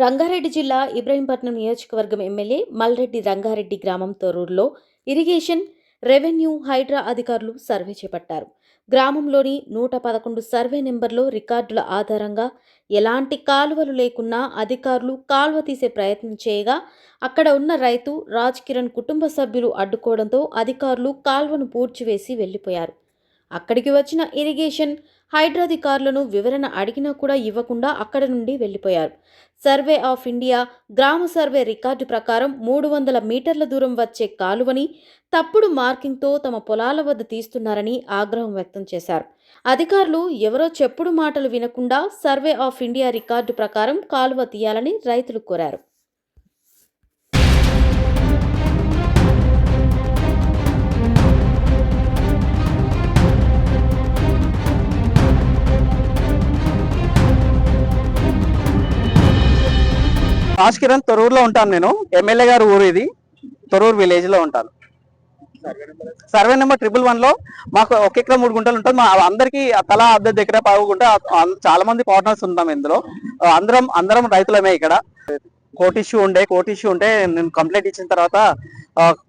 రంగారెడ్డి జిల్లా ఇబ్రహీంపట్నం నియోజకవర్గం ఎమ్మెల్యే మల్రెడ్డి రంగారెడ్డి గ్రామం తొర్రూరులో ఇరిగేషన్, రెవెన్యూ, హైడ్రా అధికారులు సర్వే చేపట్టారు. గ్రామంలోని 111 సర్వే నెంబర్లో రికార్డుల ఆధారంగా ఎలాంటి కాలువలు లేకున్నా అధికారులు కాలువ తీసే ప్రయత్నం చేయగా అక్కడ ఉన్న రైతు రాజ్ కిరణ్ కుటుంబ సభ్యులు అడ్డుకోవడంతో అధికారులు కాలువను పూడ్చివేసి వెళ్లిపోయారు. అక్కడికి వచ్చిన ఇరిగేషన్, హైడ్రాధికారులను వివరణ అడిగినా కూడా ఇవ్వకుండా అక్కడి నుండి వెళ్లిపోయారు. సర్వే ఆఫ్ ఇండియా గ్రామ సర్వే రికార్డు ప్రకారం 300 మీటర్ల దూరం వచ్చే కాలువని తప్పుడు మార్కింగ్తో తమ పొలాల వద్ద తీస్తున్నారని ఆగ్రహం వ్యక్తం చేశారు. అధికారులు ఎవరో చెప్పుడు మాటలు వినకుండా సర్వే ఆఫ్ ఇండియా రికార్డు ప్రకారం కాలువ తీయాలని రైతులు కోరారు. రాజ్ కిరణ్ తొర్రూరులో ఉంటాను. నేను ఎమ్మెల్యే గారు ఊరు ఇది తొర్రూరు విలేజ్ లో ఉంటాను. సర్వే నెంబర్ 111 లో మాకు 1 ఎకరా 3 గుంటలు ఉంటుంది. మా అందరికి తలా 1.5 ఎకరా 1 గుంట. చాలా మంది పార్ట్నర్స్ ఉంటాం ఇందులో. అందరం రైతులమే. ఇక్కడ కోర్టు ఇష్యూ ఉంటే నేను కంప్లైంట్ ఇచ్చిన తర్వాత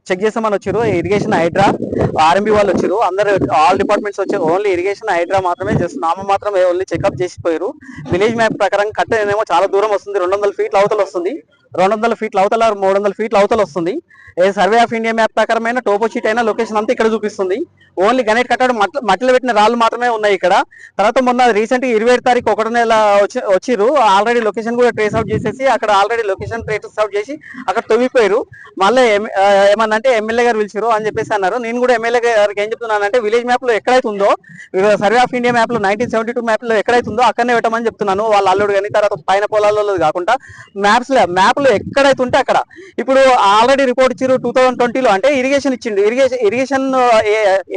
చెక్ చేసామని వచ్చారు. ఇరిగేషన్, హైడ్రా, ఆర్ఎంబి వాళ్ళు వచ్చారు. అందరు ఆల్ డిపార్ట్మెంట్స్ వచ్చారు. ఓన్లీ ఇరిగేషన్, హైడ్రా మాత్రమే జస్ట్ నామ మాత్రమే ఓన్లీ చెకప్ చేసిపోయారు. విలేజ్ మ్యాప్ ప్రకారం కట్టేనేమో చాలా దూరం వస్తుంది. 200 ఫీట్ల అవతల వస్తుంది. 200 ఫీట్ల అవతల 300 ఫీట్ల అవతల వస్తుంది. సర్వే ఆఫ్ ఇండియా మ్యాప్ ప్రకారమైన టోపో షీట్ అయినా లొకేషన్ అంతా ఇక్కడ చూపిస్తుంది. ఓన్లీ గణేట్ కట్టడం మట్టిలో పెట్టిన రాళ్ళు మాత్రమే ఉన్నాయి ఇక్కడ. తర్వాత మొన్న రీసెంట్ 27 తారీఖు 1 నెల వచ్చిర్రు. ఆల్రెడీ లొకేషన్ కూడా ట్రేస్ అవుట్ చేసేసి అక్కడ ఆల్రెడీ లొకేషన్ ట్రేస్ అవుట్ చేసి అక్కడ తవ్విపోయారు. మళ్ళీ ఏమన్నంటే ఎమ్మెల్యే గారు పిలిచారు అని చెప్పేసి అన్నారు. నేను కూడా ఎమ్మెల్యే గారికి ఏం చెప్తున్నానంటే విలేజ్ మ్యాప్ లో ఎక్కడైతే ఉందో సర్వే ఆఫ్ ఇండియా మ్యాప్ లో 1972 మ్యాప్ లో ఎక్కడైతే ఉందో అక్కడనే పెట్టమని చెప్తున్నాను. వాళ్ళ అల్లుడు కానీ తర్వాత పైన పొలాలలో కాకుండా మ్యాప్ లో ఎక్కడైతే ఉంటే అక్కడ. ఇప్పుడు ఆల్రెడీ రిపోర్ట్ ఇచ్చారు 2020లో. అంటే ఇరిగేషన్ ఇచ్చిండు. ఇరిగేషన్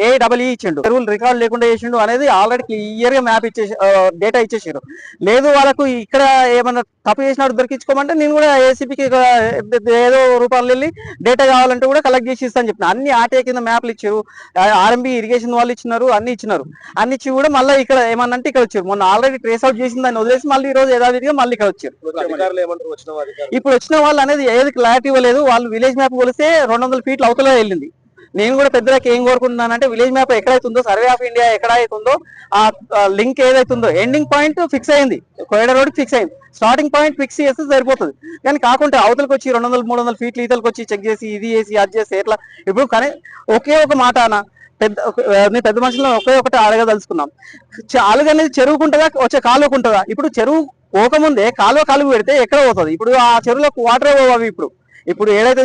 ఏడబ్ల్యూ ఇచ్చిండు. ఎరువులు రికార్డు లేకుండా చేసిండు అనేది ఆల్రెడీ క్లియర్ గా మ్యాప్ ఇచ్చేసి డేటా ఇచ్చేసారు. లేదు వాళ్ళకు ఇక్కడ ఏమన్నా తప్పు చేసినట్టు దొరికించుకోమంటే నేను కూడా ఏసీపీకి ఏదో రూపాయలు వెళ్ళి డేటా కావాలంటే కూడా కలెక్ట్ చేసి ఇస్తాను చెప్పిన. అన్ని ఆర్టీఐ కింద మ్యాప్లు ఇచ్చారు. ఆర్ఎంబి ఇరిగేషన్ వాళ్ళు ఇచ్చినారు. అన్ని ఇచ్చి కూడా మళ్ళీ ఇక్కడ ఏమన్నంటే ఇక్కడ వచ్చారు. మొన్న ఆల్రెడీ ట్రేస్ అవుట్ చేసిన దాన్ని వదిలేసి మళ్ళీ ఈ రోజు యథావిధిగా మళ్ళీ ఇక్కడ వచ్చారు. ఇప్పుడు వచ్చిన వాళ్ళు అనేది ఏది క్లారిటీ ఇవ్వలేదు. వాళ్ళు విలేజ్ మ్యాప్ కొలిస్తే 200 ఫీట్ల అవతల వెళ్ళింది. నేను కూడా పెద్దలకు ఏం కోరుకుంటున్నానంటే విలేజ్ మ్యాప్ ఎక్కడైతే ఉందో సర్వే ఆఫ్ ఇండియా ఎక్కడైతే ఉందో ఆ లింక్ ఏదైతే ఉందో ఎండింగ్ పాయింట్ ఫిక్స్ అయింది. కోయడ రోడ్ ఫిక్స్ అయింది. స్టార్టింగ్ పాయింట్ ఫిక్స్ చేస్తే సరిపోతుంది. కానీ కాకుండా అవతలకు వచ్చి 200-300 ఫీట్లు ఈతలకు వచ్చి చెక్ చేసి ఇది చేసి అది చేసి ఎట్లా. ఇప్పుడు కానీ ఒకే ఒక మాట అన్న పెద్ద మనుషులను ఒకటి అడగదలుచుకున్నాం. చాలుగా అనేది చెరువుకుంటుందా వచ్చే కాలువకుంటుందా? ఇప్పుడు చెరువు పోకముందే కాలువ పెడితే ఎక్కడ పోతుంది? ఇప్పుడు ఆ చెరువులకు వాటరే పోవాలి. ఇప్పుడు ఏదైతే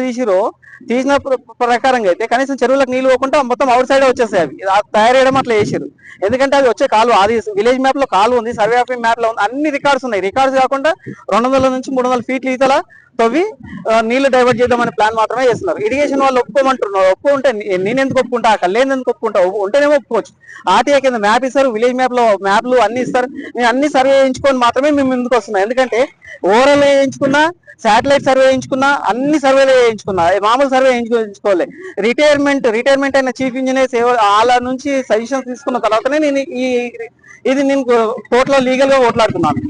తీసిన ప్రకారంగా అయితే కనీసం చెరువులకు నీళ్లు పోకుండా మొత్తం అవుట్ సైడ్ వచ్చేస్తాయి. అవి తయారు చేయడం అట్లా చేసారు. ఎందుకంటే అది వచ్చే కాలువ, అది విలేజ్ మ్యాప్ లో కాలువ ఉంది, సర్వే ఆఫ్ మ్యాప్ లో ఉంది, అన్ని రికార్డ్స్ ఉన్నాయి. రికార్డ్స్ కాకుండా 200-300 ఫీట్లు ఈతల తవ్వి నీళ్లు డైవర్ట్ చేద్దామనే ప్లాన్ మాత్రమే చేస్తున్నారు. ఇరిగేషన్ వాళ్ళు ఒప్పుకోమంటున్నారు. ఒప్పుకుంటే నేను ఎందుకు ఒప్పుకుంటా? అక్కడ లేని ఎందుకు ఒప్పుకుంటా? ఉంటేనేమో ఒప్పుకోవచ్చు. ఆర్టీఐ కింద మ్యాప్ ఇస్తారు, విలేజ్ మ్యాప్ లో మ్యాప్లు అన్ని ఇస్తారు. నేను అన్ని సర్వే చేయించుకొని మాత్రమే మేము ముందుకు వస్తున్నాం. ఎందుకంటే ఓవరాల్ వేయించుకున్నా, శాటిలైట్ సర్వే చేయించుకున్నా, అన్ని సర్వేలు చేయించుకున్నా, మామూలు సర్వే చేయించుకోవాలి. రిటైర్మెంట్ అయిన చీఫ్ ఇంజనీర్స్ వాళ్ళ నుంచి సజెషన్స్ తీసుకున్న తర్వాతనే నేను ఇది కోర్టులో లీగల్ గా ఓట్లాడుతున్నాను.